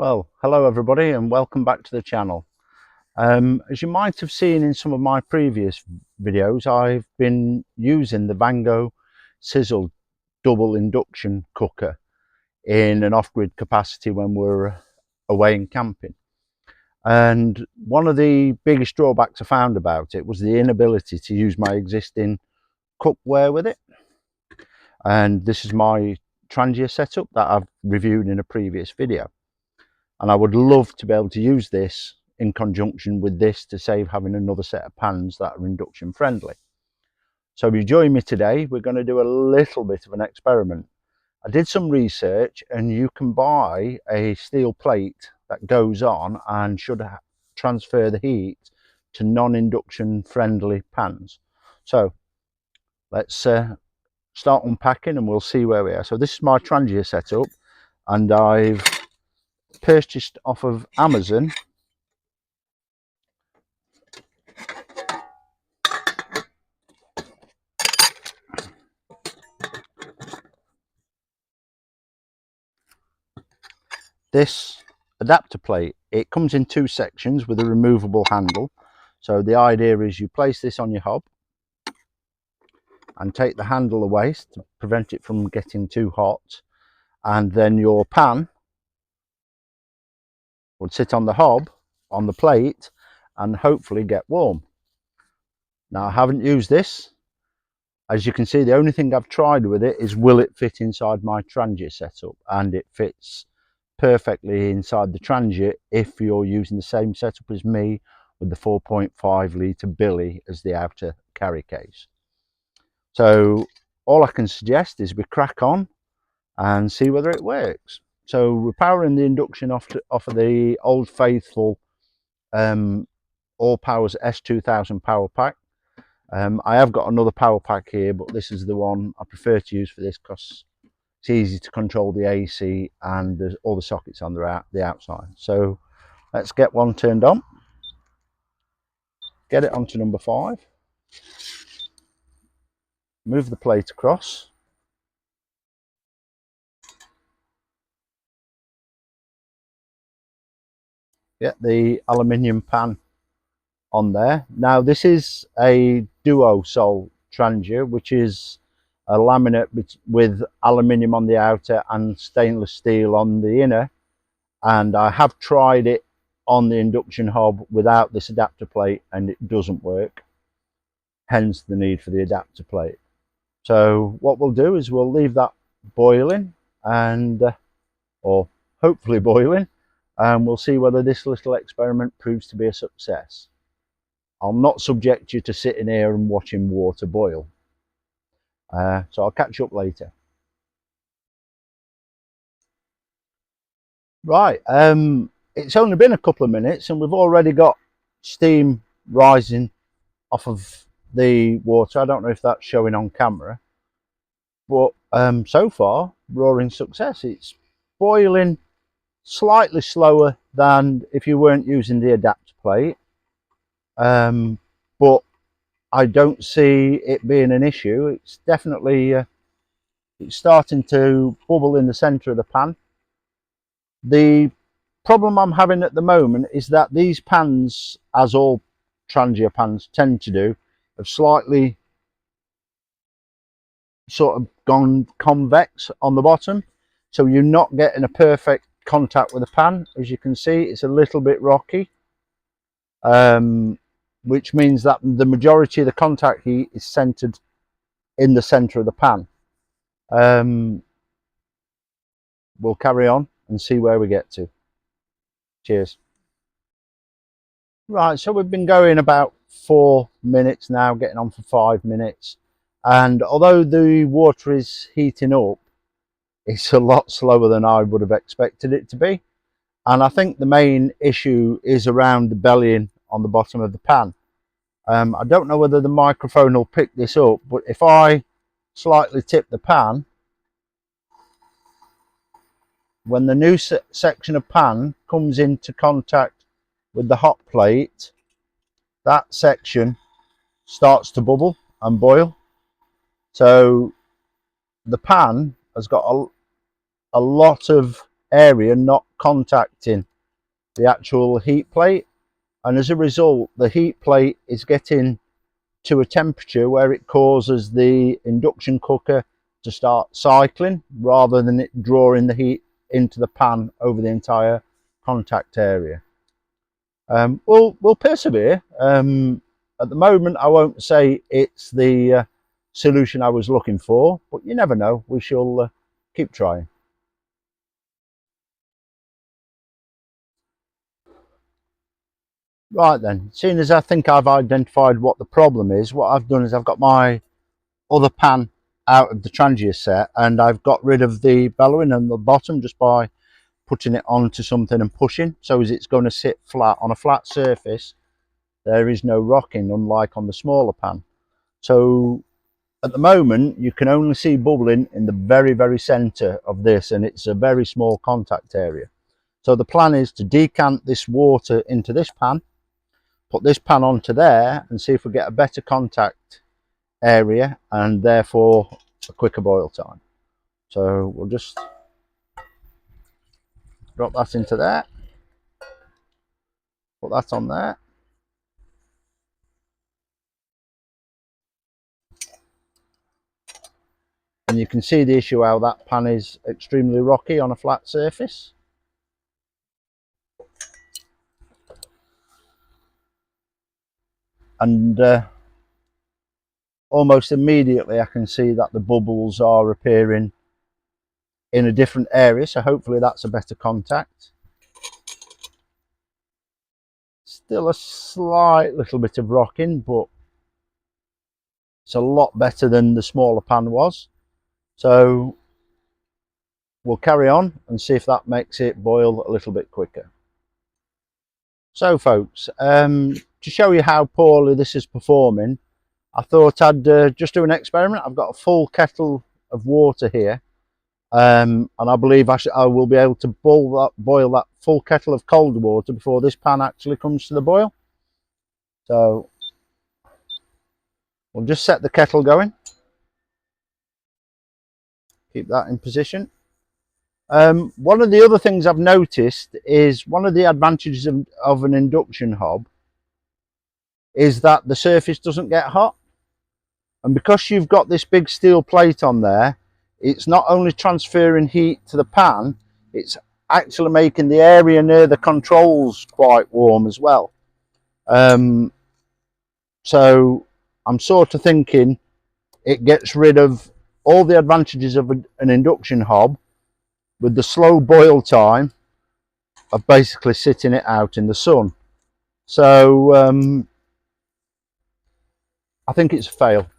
Well, hello everybody and welcome back to the channel. As you might have seen in some of my previous videos, I've been using the Vango sizzle double induction cooker in an off-grid capacity when we're away and camping. And one of the biggest drawbacks I found about it was the inability to use my existing cookware with it. And this is my Trangia setup that I've reviewed in a previous video. And I would love to be able to use this in conjunction with this to save having another set of pans that are induction friendly. So if you join me today, we're going to do a little bit of an experiment. I did some research and you can buy a steel plate that goes on and should transfer the heat to non-induction friendly pans. So let's start unpacking and we'll see where we are. So this is my Trangia setup and I've purchased off of Amazon this adapter plate. It comes in two sections with a removable handle. So the idea is you place this on your hob and take the handle away to prevent it from getting too hot, and then your pan would sit on the hob on the plate and hopefully get warm. Now I haven't used this. As you can see, the only thing I've tried with it is will it fit inside my Trangia setup, and it fits perfectly inside the Trangia if you're using the same setup as me with the 4.5 litre Billy as the outer carry case. So all I can suggest is we crack on and see whether it works. So we're powering the induction off of the Old Faithful All Powers S2000 power pack. I have got another power pack here, but this is the one I prefer to use for this because it's easy to control the AC and there's all the sockets on the outside. So let's get one turned on, get it onto number 5, move the plate across, get the aluminium pan on there. Now this is a duo sole Trangia, which is a laminate with aluminium on the outer and stainless steel on the inner, and I have tried it on the induction hob without this adapter plate and it doesn't work, hence the need for the adapter plate. So what we'll do is we'll leave that boiling and or hopefully boiling, and we'll see whether this little experiment proves to be a success. I'll not subject you to sitting here and watching water boil. So I'll catch you up later. Right, it's only been a couple of minutes and we've already got steam rising off of the water. I don't know if that's showing on camera, but so far roaring success. It's boiling slightly slower than if you weren't using the adapter plate, but I don't see it being an issue. It's definitely it's starting to bubble in the center of the pan. The problem I'm having at the moment is that these pans, as all Trangia pans tend to do, have slightly sort of gone convex on the bottom, so you're not getting a perfect contact with the pan. As you can see, it's a little bit rocky, which means that the majority of the contact heat is centered in the center of the pan. We'll carry on and see where we get to. Cheers. Right, so we've been going about 4 minutes now, getting on for 5 minutes, and although the water is heating up, it's a lot slower than I would have expected it to be. And I think the main issue is around the bellying on the bottom of the pan. I don't know whether the microphone will pick this up, but if I slightly tip the pan, when the new section of pan comes into contact with the hot plate, that section starts to bubble and boil. So the pan has got a lot of area not contacting the actual heat plate, and as a result the heat plate is getting to a temperature where it causes the induction cooker to start cycling rather than it drawing the heat into the pan over the entire contact area. We'll persevere. At the moment I won't say it's the solution I was looking for, but you never know. We shall keep trying. Right then, seeing as I think I've identified what the problem is, what I've done is I've got my other pan out of the trangia set and I've got rid of the bellowing on the bottom just by putting it onto something and pushing, so as it's going to sit flat on a flat surface. There is no rocking, unlike on the smaller pan. So at the moment you can only see bubbling in the very center of this, and it's a very small contact area. So the plan is to decant this water into this pan, put this pan onto there, and see if we get a better contact area and therefore a quicker boil time. So we'll just drop that into there, put that on there, and you can see the issue how that pan is extremely rocky on a flat surface. And almost immediately I can see that the bubbles are appearing in a different area, so hopefully that's a better contact. Still a slight little bit of rocking, but it's a lot better than the smaller pan was. So we'll carry on and see if that makes it boil a little bit quicker. So folks, to show you how poorly this is performing, I thought I'd just do an experiment. I've got a full kettle of water here, and I believe I will be able to boil that full kettle of cold water before this pan actually comes to the boil. So we'll just set the kettle going, keep that in position. One of the other things I've noticed is one of the advantages of an induction hob is that the surface doesn't get hot, and because you've got this big steel plate on there, it's not only transferring heat to the pan, it's actually making the area near the controls quite warm as well. So I'm sort of thinking it gets rid of all the advantages of an induction hob with the slow boil time of basically sitting it out in the sun. So I think it's a fail.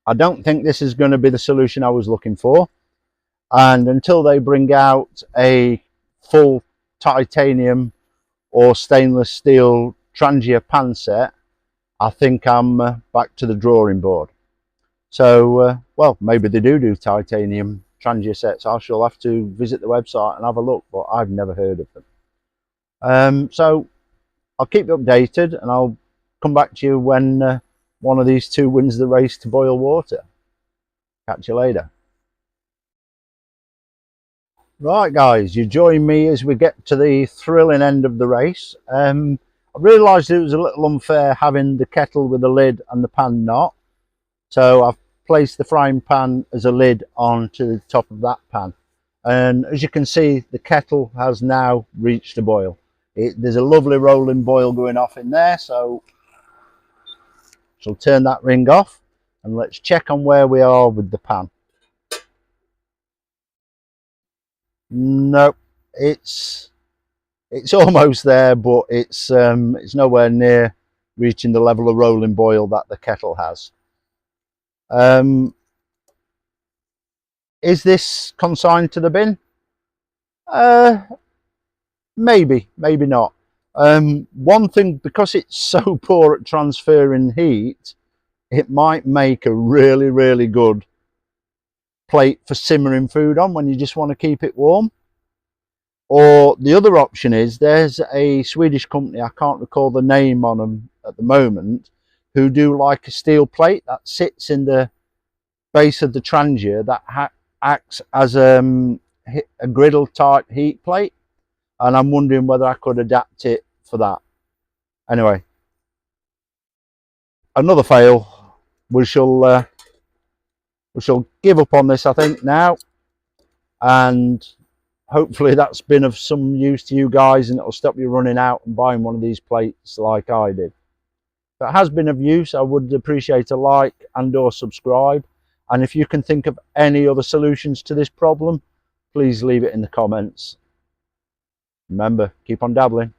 I don't think this is going to be the solution I was looking for, and until they bring out a full titanium or stainless steel trangia pan set, I think I'm back to the drawing board. So well, maybe they do titanium trangia sets. I shall have to visit the website and have a look, but I've never heard of them. So I'll keep you updated and I'll come back to you when one of these two wins the race to boil water. Catch you later. Right guys, you join me as we get to the thrilling end of the race. I realised it was a little unfair having the kettle with a lid and the pan not, so I've placed the frying pan as a lid onto the top of that pan, and as you can see the kettle has now reached a boil. There's a lovely rolling boil going off in there, so I'll turn that ring off and let's check on where we are with the pan. Nope, it's almost there, but it's nowhere near reaching the level of rolling boil that the kettle has. Is this consigned to the bin? Maybe not. One thing, because it's so poor at transferring heat, it might make a really good plate for simmering food on when you just want to keep it warm. Or the other option is there's a Swedish company, I can't recall the name on them at the moment, who do like a steel plate that sits in the base of the trangia that acts as a a griddle type heat plate, and I'm wondering whether I could adapt it for that. Anyway, another fail. We shall give up on this, I think, now, and hopefully that's been of some use to you guys, and it'll stop you running out and buying one of these plates like I did. If it has been of use, I would appreciate a like and or subscribe, and if you can think of any other solutions to this problem, please leave it in the comments. Remember, keep on dabbling.